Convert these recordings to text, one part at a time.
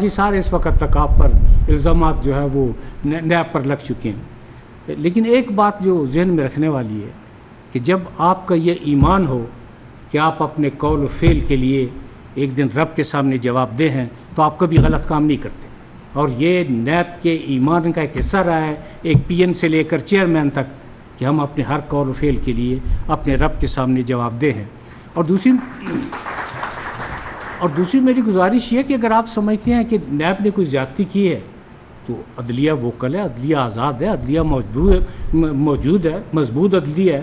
باقی سارے اس وقت تک آپ پر الزامات جو ہے وہ نیب پر لگ چکے ہیں. لیکن ایک بات جو ذہن میں رکھنے والی ہے کہ جب آپ کا یہ ایمان ہو کہ آپ اپنے قول و فعل کے لیے ایک دن رب کے سامنے جواب دہ ہیں تو آپ کبھی غلط کام نہیں کرتے. اور یہ نیب کے ایمان کا ایک حصہ رہا ہے، ایک پی این سے لے کر چیئرمین تک، کہ ہم اپنے ہر قول و فعل کے لیے اپنے رب کے سامنے جواب دہ ہیں. اور دوسری میری گزارش یہ کہ اگر آپ سمجھتے ہیں کہ نیب نے کوئی زیادتی کی ہے تو عدلیہ ووکل ہے، عدلیہ آزاد ہے، عدلیہ موجود ہے، مضبوط عدلیہ ہے.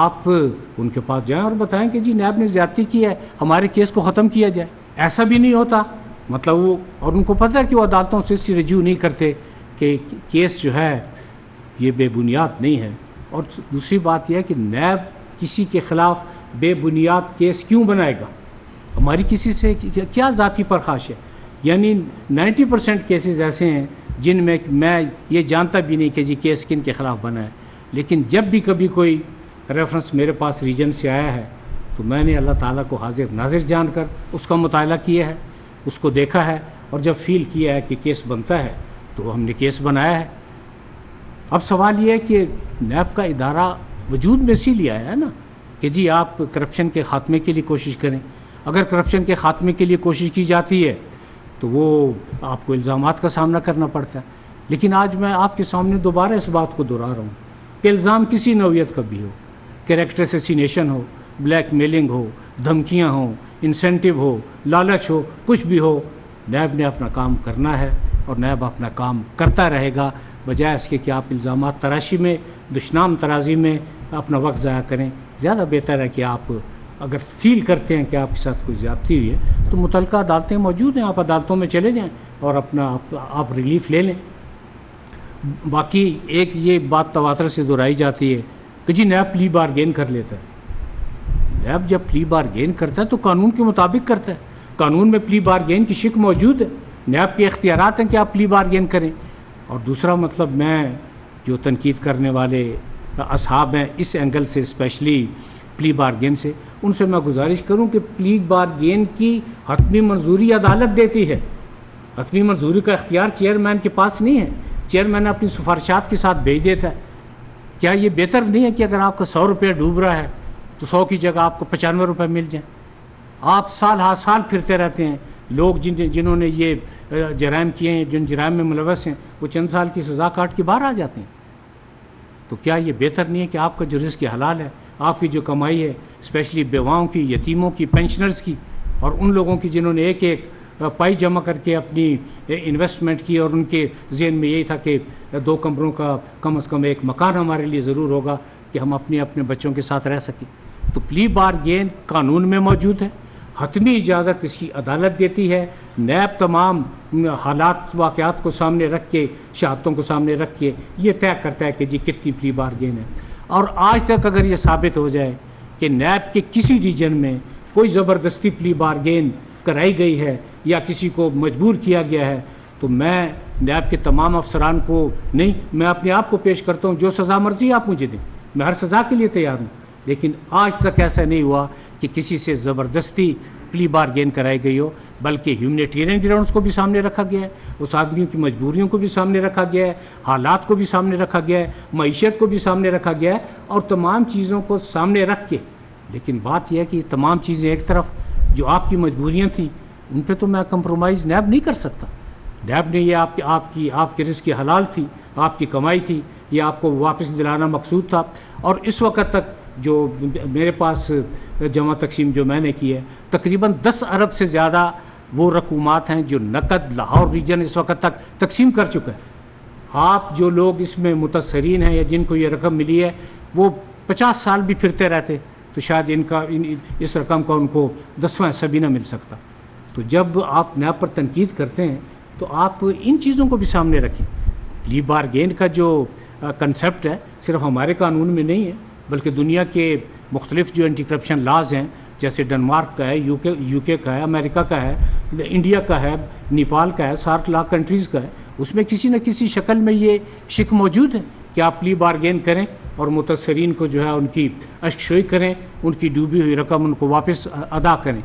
آپ ان کے پاس جائیں اور بتائیں کہ جی نیب نے زیادتی کی ہے، ہمارے کیس کو ختم کیا جائے. ایسا بھی نہیں ہوتا، مطلب وہ، اور ان کو پتہ ہے کہ وہ عدالتوں سے اس رجوع نہیں کرتے کہ کیس جو ہے یہ بے بنیاد نہیں ہے. اور دوسری بات یہ ہے کہ نیب کسی کے خلاف بے بنیاد کیس کیوں بنائے گا؟ ہماری کسی سے کیا ذاتی پرخاش ہے؟ یعنی 90% کیسز ایسے ہیں جن میں میں یہ جانتا بھی نہیں کہ جی کیس کن کے خلاف بنا ہے. لیکن جب بھی کبھی کوئی ریفرنس میرے پاس ریجن سے آیا ہے تو میں نے اللہ تعالیٰ کو حاضر ناظر جان کر اس کا مطالعہ کیا ہے، اس کو دیکھا ہے، اور جب فیل کیا ہے کہ کیس بنتا ہے تو ہم نے کیس بنایا ہے. اب سوال یہ ہے کہ نیب کا ادارہ وجود میں اسی لیے آیا ہے نا کہ جی آپ کرپشن کے خاتمے کے لیے کوشش کریں. اگر کرپشن کے خاتمے کے لیے کوشش کی جاتی ہے تو وہ آپ کو الزامات کا سامنا کرنا پڑتا ہے. لیکن آج میں آپ کے سامنے دوبارہ اس بات کو دہرا رہا ہوں کہ الزام کسی نوعیت کا بھی ہو، کریکٹر اسیسینیشن ہو، بلیک میلنگ ہو، دھمکیاں ہوں، انسینٹیو ہو، لالچ ہو، کچھ بھی ہو، نیب نے اپنا کام کرنا ہے اور نیب اپنا کام کرتا رہے گا، بجائے اس کے کہ آپ الزامات تراشی میں، دشنام ترازی میں اپنا وقت ضائع کریں. زیادہ بہتر ہے کہ آپ اگر فیل کرتے ہیں کہ آپ کے ساتھ کوئی زیادتی ہوئی ہے تو متعلقہ عدالتیں موجود ہیں، آپ عدالتوں میں چلے جائیں اور اپنا آپ ریلیف لے لیں. باقی ایک یہ بات تواتر سے دہرائی جاتی ہے کہ جی نیب پلی بارگین کر لیتا ہے. نیب جب پلی بارگین کرتا ہے تو قانون کے مطابق کرتا ہے. قانون میں پلی بارگین کی شک موجود ہے، نیب کے اختیارات ہیں کہ آپ پلی بارگین کریں. اور دوسرا مطلب، میں جو تنقید کرنے والے اصحاب ہیں اس اینگل سے، اسپیشلی پلی بارگین سے، ان سے میں گزارش کروں کہ پلی بارگین کی حتمی منظوری عدالت دیتی ہے. حتمی منظوری کا اختیار چیئرمین کے پاس نہیں ہے. چیئرمین اپنی سفارشات کے ساتھ بھیج دیتا ہے. کیا یہ بہتر نہیں ہے کہ اگر آپ کا 100 روپے ڈوب رہا ہے تو 100 کی جگہ آپ کو 95 روپے مل جائیں؟ آپ سال ہر سال پھرتے رہتے ہیں. لوگ جنہوں نے یہ جرائم کیے ہیں، جن جرائم میں ملوث ہیں، وہ چند سال کی سزا کاٹ کے باہر آ جاتے ہیں. تو کیا یہ بہتر نہیں ہے کہ آپ کا جو رزق حلال ہے، آپ کی جو کمائی ہے، اسپیشلی بیواؤں کی، یتیموں کی، پینشنرز کی، اور ان لوگوں کی جنہوں نے ایک ایک پائی جمع کر کے اپنی انویسٹمنٹ کی، اور ان کے ذہن میں یہی تھا کہ 2 کمروں کا کم از کم ایک مکان ہمارے لیے ضرور ہوگا کہ ہم اپنے بچوں کے ساتھ رہ سکیں. تو پلی بارگین قانون میں موجود ہے، حتمی اجازت اس کی عدالت دیتی ہے. نیب تمام حالات واقعات کو سامنے رکھ کے، شہادتوں کو سامنے رکھ کے یہ طے کرتا ہے کہ جی کتنی پلی بارگین ہے. اور آج تک اگر یہ ثابت ہو جائے کہ نیب کے کسی ریجن میں کوئی زبردستی پلی بارگین کرائی گئی ہے یا کسی کو مجبور کیا گیا ہے، تو میں نیب کے تمام افسران کو نہیں، میں اپنے آپ کو پیش کرتا ہوں، جو سزا مرضی آپ مجھے دیں، میں ہر سزا کے لیے تیار ہوں. لیکن آج تک ایسا نہیں ہوا کہ کسی سے زبردستی پلی بارگین کرائی گئی ہو، بلکہ ہیومینیٹیرین گراؤنڈز کو بھی سامنے رکھا گیا ہے، اس آدمیوں کی مجبوریوں کو بھی سامنے رکھا گیا ہے، حالات کو بھی سامنے رکھا گیا ہے، معیشت کو بھی سامنے رکھا گیا ہے، اور تمام چیزوں کو سامنے رکھ کے. لیکن بات یہ ہے کہ تمام چیزیں ایک طرف، جو آپ کی مجبوریاں تھیں ان پہ تو میں کمپرومائز نیب نہیں کر سکتا. نیب نے یہ آپ کے رزق کی حلال تھی، آپ کی کمائی تھی، یہ آپ کو واپس دلانا مقصود تھا. اور اس وقت تک جو میرے پاس جمع تقسیم جو میں نے کی ہے، تقریباً 10 ارب سے زیادہ وہ رقومات ہیں جو نقد لاہور ریجن اس وقت تک تقسیم کر چکا ہے. آپ جو لوگ اس میں متاثرین ہیں یا جن کو یہ رقم ملی ہے، وہ 50 سال بھی پھرتے رہتے تو شاید اس رقم کا ان کو 10واں حصہ بھی نہ مل سکتا. تو جب آپ نیب پر تنقید کرتے ہیں تو آپ ان چیزوں کو بھی سامنے رکھیں. پلی بارگین کا جو کنسیپٹ ہے صرف ہمارے قانون میں نہیں ہے، بلکہ دنیا کے مختلف جو اینٹی کرپشن لاز ہیں، جیسے ڈنمارک کا ہے، یو کے کا ہے، امریکہ کا ہے، انڈیا کا ہے، نیپال کا ہے، سارک لا کنٹریز کا ہے، اس میں کسی نہ کسی شکل میں یہ شک موجود ہے کہ آپ پلی بارگین کریں اور متاثرین کو جو ہے ان کی اشکشوئی کریں، ان کی ڈوبی ہوئی رقم ان کو واپس ادا کریں.